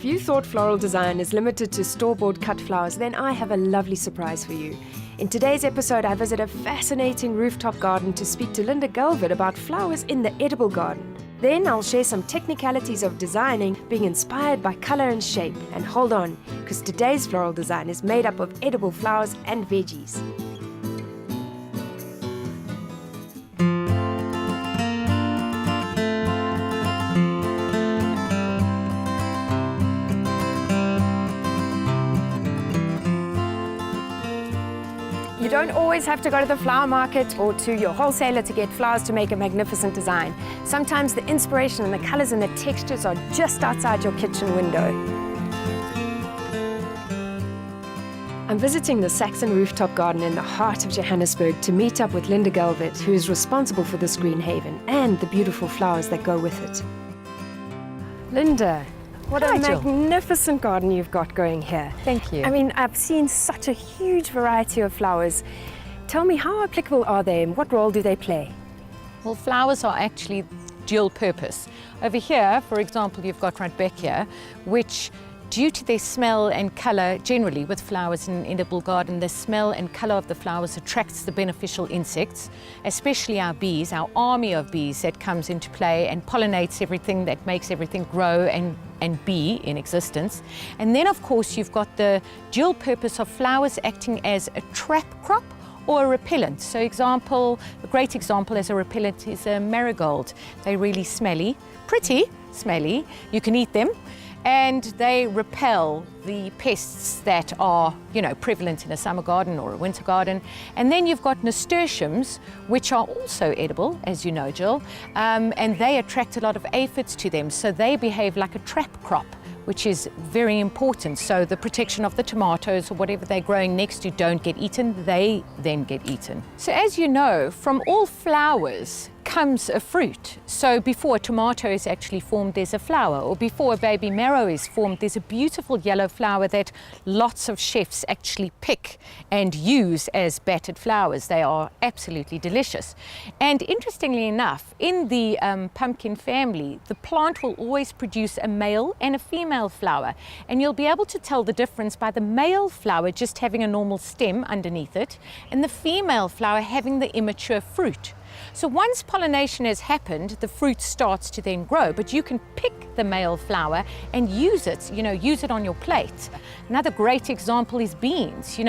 If you thought floral design is limited to store-bought cut flowers, then I have a lovely surprise for you. In today's episode, I visit a fascinating rooftop garden to speak to Linda Galvin about flowers in the edible garden. Then I'll share some technicalities of designing, being inspired by color and shape. And hold on, because today's floral design is made up of edible flowers and veggies. You don't always have to go to the flower market or to your wholesaler to get flowers to make a magnificent design. Sometimes the inspiration and the colors and the textures are just outside your kitchen window. I'm visiting the Saxon rooftop garden in the heart of Johannesburg to meet up with Linda Galvin, who is responsible for this green haven and the beautiful flowers that go with it. Linda, what a magnificent garden you've got going here. Thank you. I mean, I've seen such a huge variety of flowers. Tell me, how applicable are they and what role do they play? Well, flowers are actually dual purpose. Over here, for example, you've got right back here, which due to their smell and color, generally with flowers in an edible garden, the smell and color of the flowers attracts the beneficial insects, especially our bees, our army of bees that comes into play and pollinates everything, that makes everything grow and be in existence. And then of course you've got the dual purpose of flowers acting as a trap crop or a repellent. So a great example as a repellent is a marigold. They're really smelly, pretty smelly, you can eat them, and they repel the pests that are, prevalent in a summer garden or a winter garden. And then you've got nasturtiums, which are also edible, as you know, Jill, and they attract a lot of aphids to them, so they behave like a trap crop, which is very important. So the protection of the tomatoes or whatever they're growing next to don't get eaten, they then get eaten. So as you know, from all flowers comes a fruit. So before a tomato is actually formed, there's a flower, or before a baby marrow is formed, there's a beautiful yellow flower that lots of chefs actually pick and use as battered flowers. They are absolutely delicious. And interestingly enough, in the pumpkin family, the plant will always produce a male and a female flower. And you'll be able to tell the difference by the male flower just having a normal stem underneath it, and the female flower having the immature fruit. So once pollination has happened, the fruit starts to then grow, but you can pick the male flower and use it, use it on your plate. Another great example is beans.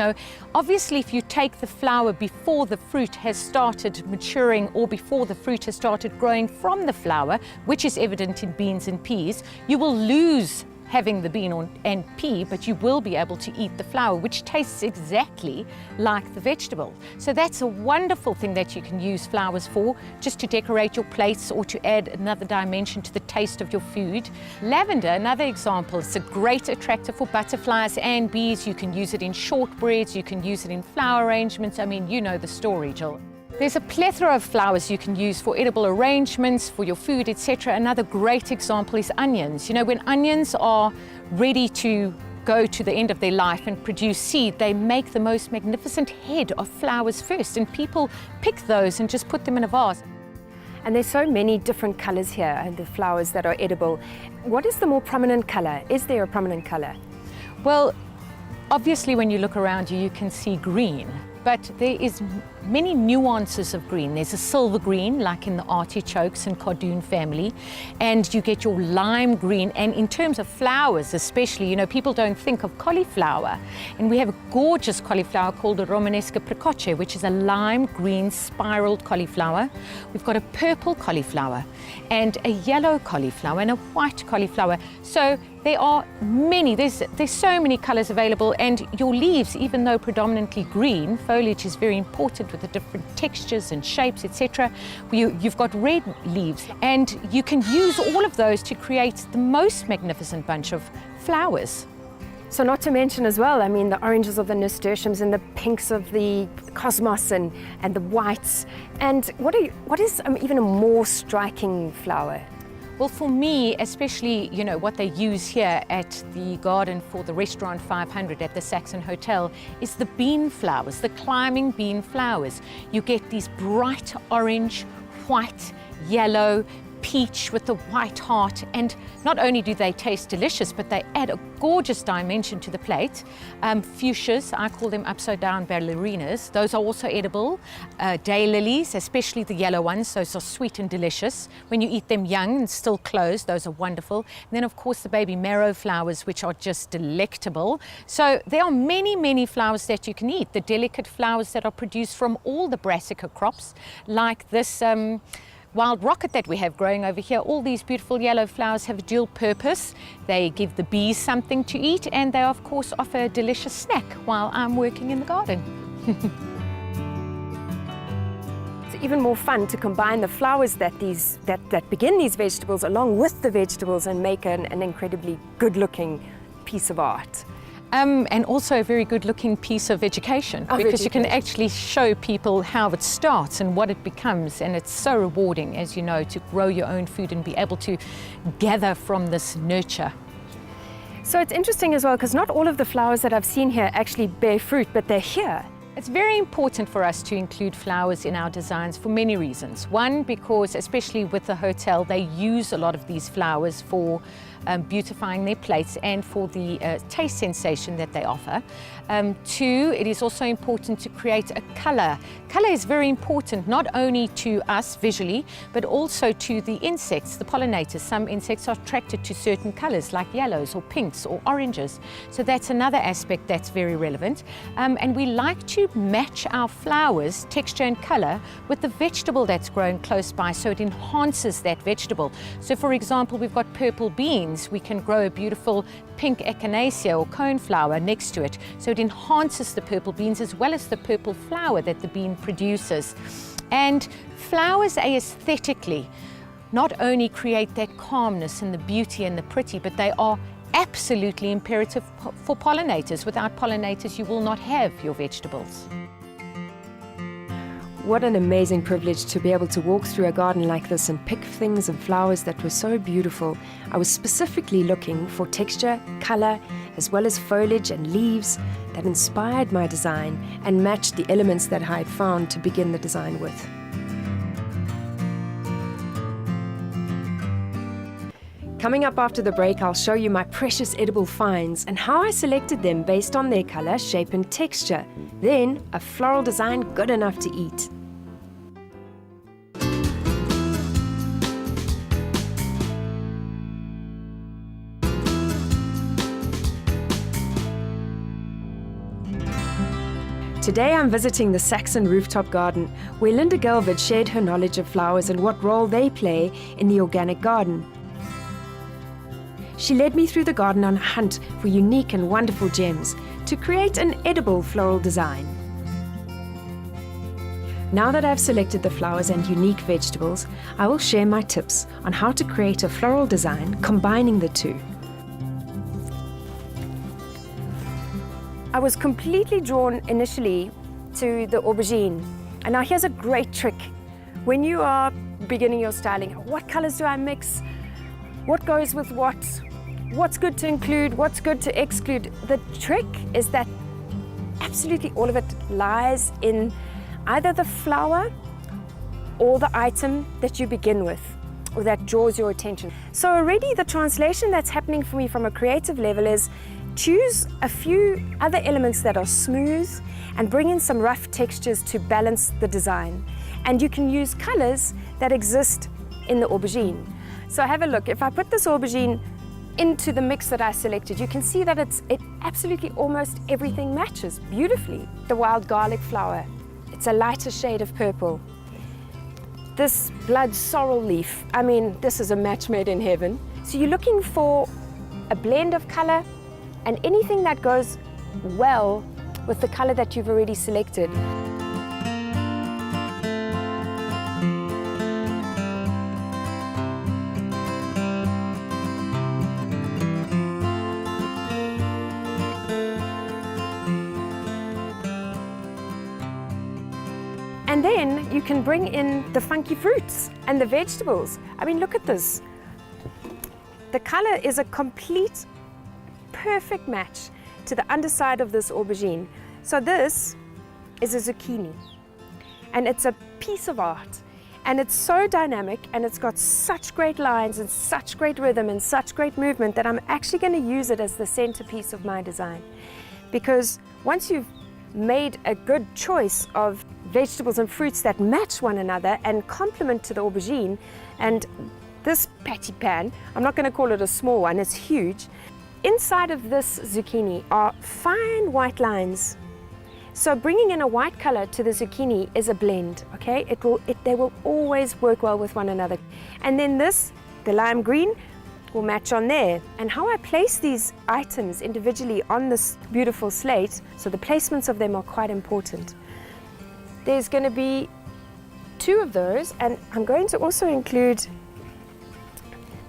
Obviously if you take the flower before the fruit has started maturing or before the fruit has started growing from the flower, which is evident in beans and peas, you will lose having the bean and pea, but you will be able to eat the flower, which tastes exactly like the vegetable. So that's a wonderful thing that you can use flowers for, just to decorate your plates or to add another dimension to the taste of your food. Lavender, another example, it's a great attractor for butterflies and bees. You can use it in shortbreads, you can use it in flower arrangements. I mean, you know the story, Jill. There's a plethora of flowers you can use for edible arrangements, for your food, etc. Another great example is onions. When onions are ready to go to the end of their life and produce seed, they make the most magnificent head of flowers first, and people pick those and just put them in a vase. And there's so many different colors here, and the flowers that are edible. What is the more prominent color? Is there a prominent color? Well, obviously when you look around you, you can see green. But there is many nuances of green. There's a silver green, like in the artichokes and cardoon family, and you get your lime green. And in terms of flowers especially, people don't think of cauliflower. And we have a gorgeous cauliflower called the Romanesca precoce, which is a lime green spiraled cauliflower. We've got a purple cauliflower and a yellow cauliflower and a white cauliflower. So there are many, there's so many colors available, and your leaves, even though predominantly green, foliage is very important with the different textures and shapes, etc. You've got red leaves, and you can use all of those to create the most magnificent bunch of flowers. So not to mention as well, the oranges of the nasturtiums and the pinks of the cosmos and the whites. And what is even a more striking flower? Well, for me, especially, what they use here at the garden for the Restaurant 500 at the Saxon Hotel is the bean flowers, the climbing bean flowers. You get these bright orange, white, yellow, peach with the white heart, and not only do they taste delicious, but they add a gorgeous dimension to the plate. Fuchsias, I call them upside down ballerinas, those are also edible. Daylilies, especially the yellow ones, those are sweet and delicious. When you eat them young and still closed, those are wonderful. And then of course the baby marrow flowers, which are just delectable. So there are many, many flowers that you can eat. The delicate flowers that are produced from all the brassica crops, like this wild rocket that we have growing over here. All these beautiful yellow flowers have a dual purpose. They give the bees something to eat, and they of course offer a delicious snack while I'm working in the garden. It's even more fun to combine the flowers that begin these vegetables along with the vegetables and make an incredibly good-looking piece of art. And also a very good-looking piece of education, because you can actually show people how it starts and what it becomes, and it's so rewarding, as you know, to grow your own food and be able to gather from this nurture. So it's interesting as well, because not all of the flowers that I've seen here actually bear fruit, but they're here. It's very important for us to include flowers in our designs for many reasons. One, because especially with the hotel, they use a lot of these flowers for beautifying their plates and for the taste sensation that they offer. Two, it is also important to create a color. Color is very important, not only to us visually, but also to the insects, the pollinators. Some insects are attracted to certain colors like yellows or pinks or oranges. So that's another aspect that's very relevant. And we like to match our flowers, texture and color, with the vegetable that's growing close by, so it enhances that vegetable. So for example, we've got purple beans. We can grow a beautiful pink echinacea or coneflower next to it. So it enhances the purple beans as well as the purple flower that the bean produces. And flowers aesthetically not only create that calmness and the beauty and the pretty, but they are absolutely imperative for pollinators. Without pollinators, you will not have your vegetables. What an amazing privilege to be able to walk through a garden like this and pick things and flowers that were so beautiful. I was specifically looking for texture, color, as well as foliage and leaves that inspired my design and matched the elements that I had found to begin the design with. Coming up after the break, I'll show you my precious edible finds and how I selected them based on their color, shape and texture. Then, a floral design good enough to eat. Today I'm visiting the Saxon rooftop garden, where Linda Gelvid shared her knowledge of flowers and what role they play in the organic garden. She led me through the garden on a hunt for unique and wonderful gems to create an edible floral design. Now that I've selected the flowers and unique vegetables, I will share my tips on how to create a floral design combining the two. I was completely drawn initially to the aubergine. And now here's a great trick. When you are beginning your styling, what colors do I mix? What goes with what? What's good to include? What's good to exclude? The trick is that absolutely all of it lies in either the flower or the item that you begin with, or that draws your attention. So already the translation that's happening for me from a creative level is choose a few other elements that are smooth and bring in some rough textures to balance the design. And you can use colors that exist in the aubergine. So have a look. If I put this aubergine into the mix that I selected, you can see that it absolutely almost everything matches beautifully. The wild garlic flower, it's a lighter shade of purple. This blood sorrel leaf, I mean, this is a match made in heaven. So you're looking for a blend of color and anything that goes well with the color that you've already selected. And then you can bring in the funky fruits and the vegetables. I mean, look at this. The color is a complete, perfect match to the underside of this aubergine. So this is a zucchini, and it's a piece of art. And it's so dynamic, and it's got such great lines and such great rhythm and such great movement that I'm actually going to use it as the centerpiece of my design. Because once you've made a good choice of vegetables and fruits that match one another and complement to the aubergine, and this patty pan, I'm not going to call it a small one, it's huge. Inside of this zucchini are fine white lines. So bringing in a white color to the zucchini is a blend, okay? They will always work well with one another. And then this, the lime green, will match on there. And how I place these items individually on this beautiful slate, so the placements of them are quite important. There's going to be 2 of those, and I'm going to also include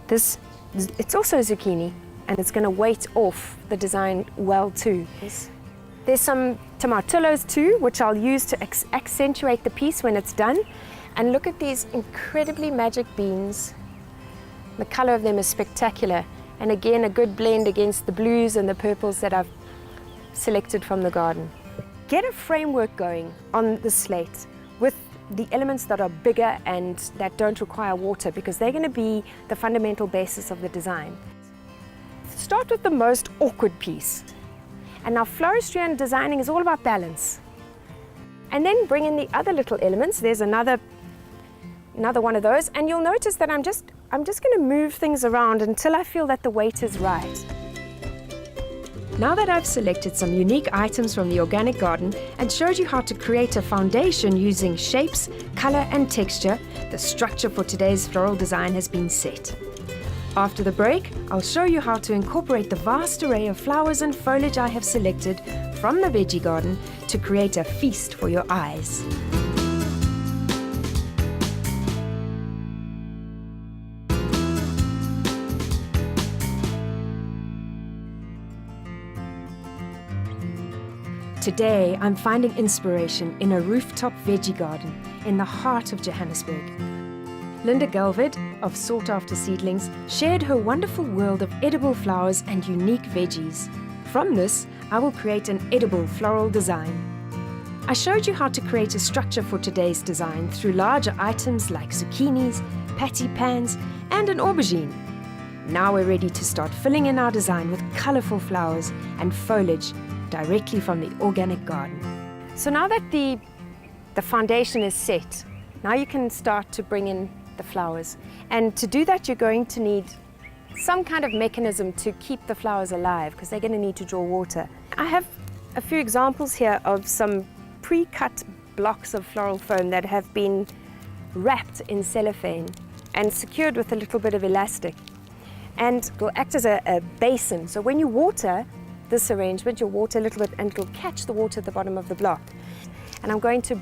this. It's also zucchini, and it's going to weight off the design well too. There's some tomatillos too, which I'll use to accentuate the piece when it's done. And look at these incredibly magic beans. The color of them is spectacular. And again, a good blend against the blues and the purples that I've selected from the garden. Get a framework going on the slate with the elements that are bigger and that don't require water, because they're going to be the fundamental basis of the design. Start with the most awkward piece. And now floristry and designing is all about balance. And then bring in the other little elements. There's another one of those, and you'll notice that I'm just going to move things around until I feel that the weight is right. Now that I've selected some unique items from the organic garden and showed you how to create a foundation using shapes, color and texture, the structure for today's floral design has been set. After the break, I'll show you how to incorporate the vast array of flowers and foliage I have selected from the veggie garden to create a feast for your eyes. Today, I'm finding inspiration in a rooftop veggie garden in the heart of Johannesburg. Linda Galvid of Sought After Seedlings shared her wonderful world of edible flowers and unique veggies. From this, I will create an edible floral design. I showed you how to create a structure for today's design through larger items like zucchinis, patty pans, and an aubergine. Now we're ready to start filling in our design with colorful flowers and foliage directly from the organic garden. So now that the foundation is set, now you can start to bring in the flowers. And to do that, you're going to need some kind of mechanism to keep the flowers alive, because they're going to need to draw water. I have a few examples here of some pre-cut blocks of floral foam that have been wrapped in cellophane and secured with a little bit of elastic, and will act as a basin. So when you water this arrangement, you'll water a little bit and it'll catch the water at the bottom of the block. And I'm going to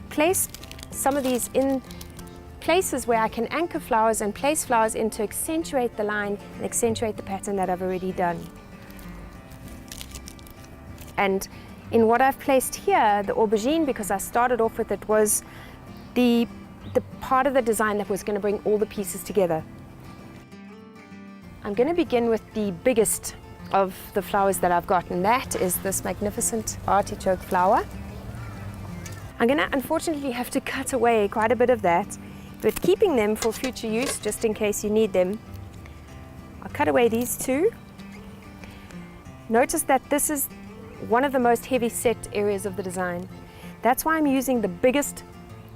place some of these in places where I can anchor flowers and place flowers in to accentuate the line and accentuate the pattern that I've already done. And in what I've placed here, the aubergine, because I started off with it, was the part of the design that was going to bring all the pieces together. I'm going to begin with the biggest of the flowers that I've got, and that is this magnificent artichoke flower. I'm going to unfortunately have to cut away quite a bit of that, but keeping them for future use, just in case you need them. I'll cut away these 2. Notice that this is one of the most heavy set areas of the design. That's why I'm using the biggest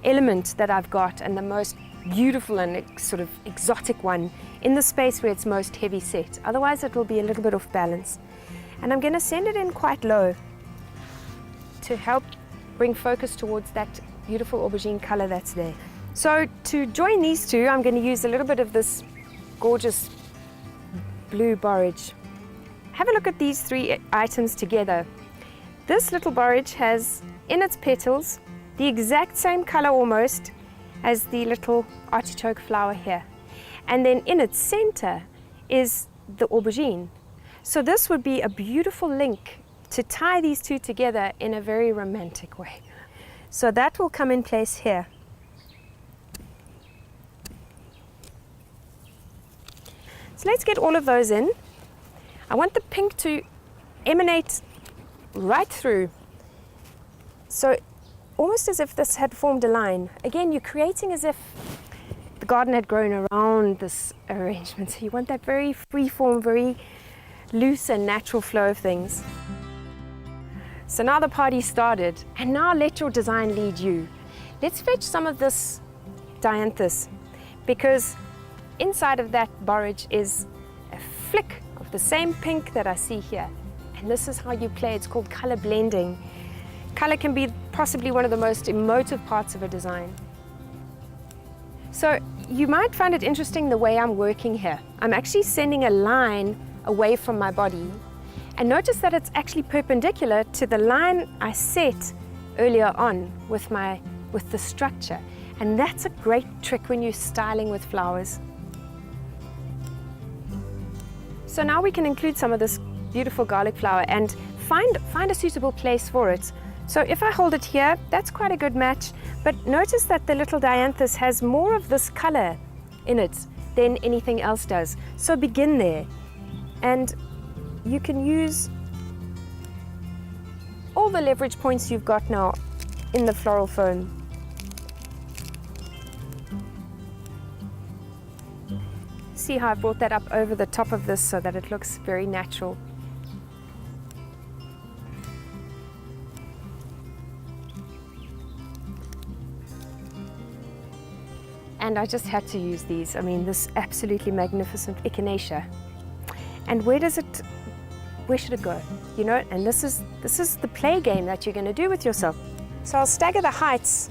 element that I've got and the most beautiful and sort of exotic one in the space where it's most heavy set. Otherwise it will be a little bit off balance. And I'm going to send it in quite low to help bring focus towards that beautiful aubergine color that's there. So to join these 2, I'm going to use a little bit of this gorgeous blue borage. Have a look at these 3 items together. This little borage has in its petals the exact same color almost as the little artichoke flower here. And then in its center is the aubergine. So this would be a beautiful link to tie these 2 together in a very romantic way. So that will come in place here. So let's get all of those in. I want the pink to emanate right through. So almost as if this had formed a line. Again, you're creating as if the garden had grown around this arrangement. So you want that very free form, very loose and natural flow of things. So now the party started, and now let your design lead you. Let's fetch some of this dianthus, because inside of that borage is a flick of the same pink that I see here. And this is how you play. It's called color blending. Color can be possibly one of the most emotive parts of a design. So you might find it interesting the way I'm working here. I'm actually sending a line away from my body. And notice that it's actually perpendicular to the line I set earlier on with the structure. And that's a great trick when you're styling with flowers. So now we can include some of this beautiful garlic flower and find a suitable place for it. So if I hold it here, that's quite a good match. But notice that the little dianthus has more of this color in it than anything else does. So begin there. And you can use all the leverage points you've got now in the floral foam. See how I brought that up over the top of this so that it looks very natural. And I just had to use these. I mean, this absolutely magnificent echinacea. And where should it go? You know, and this is the play game that you're going to do with yourself. So I'll stagger the heights,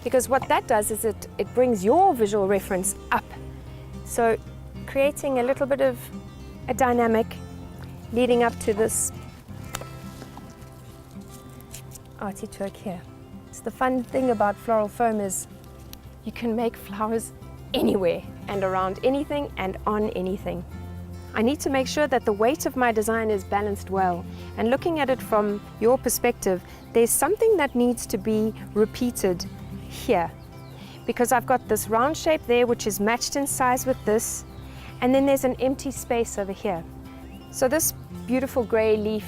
because what that does is it brings your visual reference up. So creating a little bit of a dynamic leading up to this artichoke here. So the fun thing about floral foam is you can make flowers anywhere and around anything and on anything. I need to make sure that the weight of my design is balanced well. And looking at it from your perspective, there's something that needs to be repeated here. Because I've got this round shape there, which is matched in size with this. And then there's an empty space over here. So this beautiful gray leaf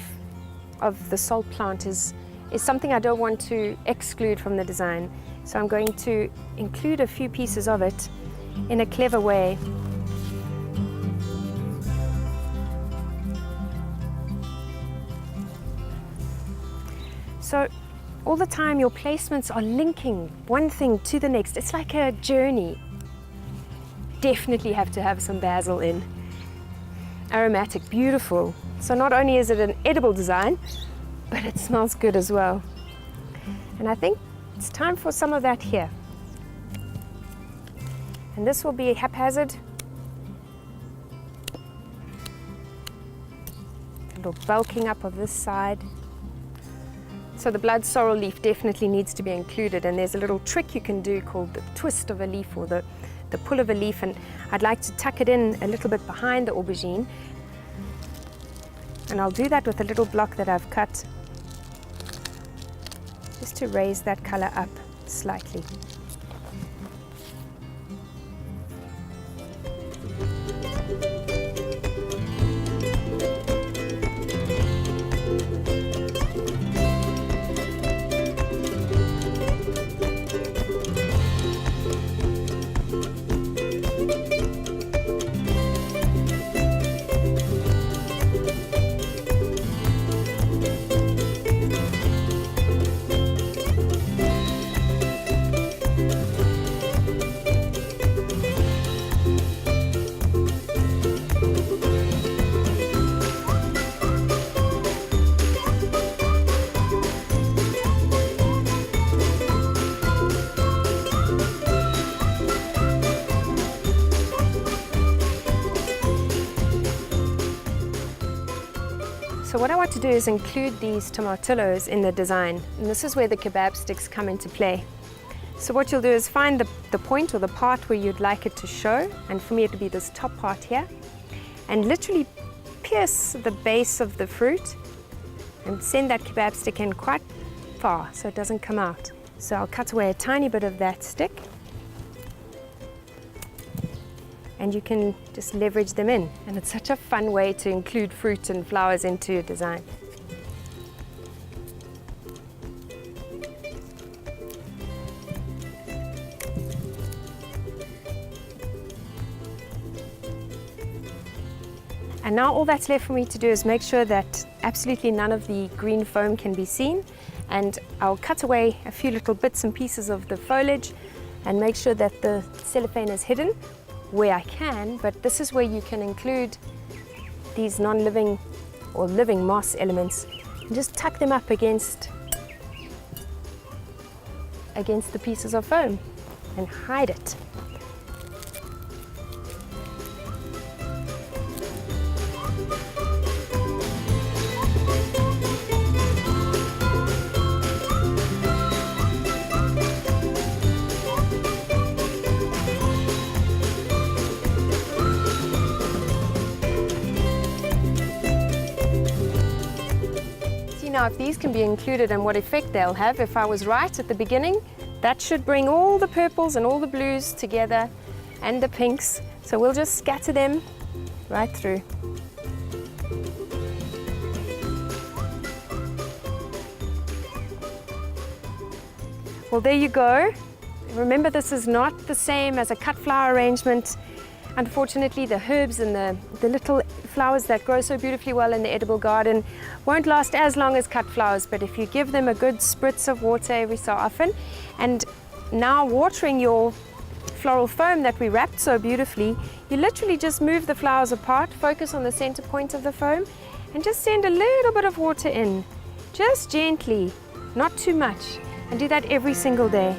of the salt plant is something I don't want to exclude from the design. So I'm going to include a few pieces of it in a clever way. So all the time your placements are linking one thing to the next. It's like a journey. Definitely have to have some basil in. Aromatic, beautiful. So not only is it an edible design, but it smells good as well. And I think it's time for some of that here. And this will be haphazard. A little bulking up of this side. So the blood sorrel leaf definitely needs to be included, and there's a little trick you can do called the twist of a leaf, or the pull of a leaf, and I'd like to tuck it in a little bit behind the aubergine. And I'll do that with a little block that I've cut, just to raise that color up slightly. So what I want to do is include these tomatillos in the design, and this is where the kebab sticks come into play. So what you'll do is find the point or the part where you'd like it to show, and for me it would be this top part here, and literally pierce the base of the fruit and send that kebab stick in quite far so it doesn't come out. So I'll cut away a tiny bit of that stick, and you can just leverage them in. And it's such a fun way to include fruit and flowers into your design. And now all that's left for me to do is make sure that absolutely none of the green foam can be seen. And I'll cut away a few little bits and pieces of the foliage and make sure that the cellophane is hidden where I can. But this is where you can include these non-living or living moss elements and just tuck them up against the pieces of foam and hide it. Now, if these can be included and what effect they'll have, if I was right at the beginning, that should bring all the purples and all the blues together and the pinks. So we'll just scatter them right through. Well, there you go. Remember, this is not the same as a cut flower arrangement. Unfortunately, the herbs and the little flowers that grow so beautifully well in the edible garden won't last as long as cut flowers, but if you give them a good spritz of water every so often, and now watering your floral foam that we wrapped so beautifully, you literally just move the flowers apart, focus on the center point of the foam, and just send a little bit of water in, just gently, not too much, and do that every single day.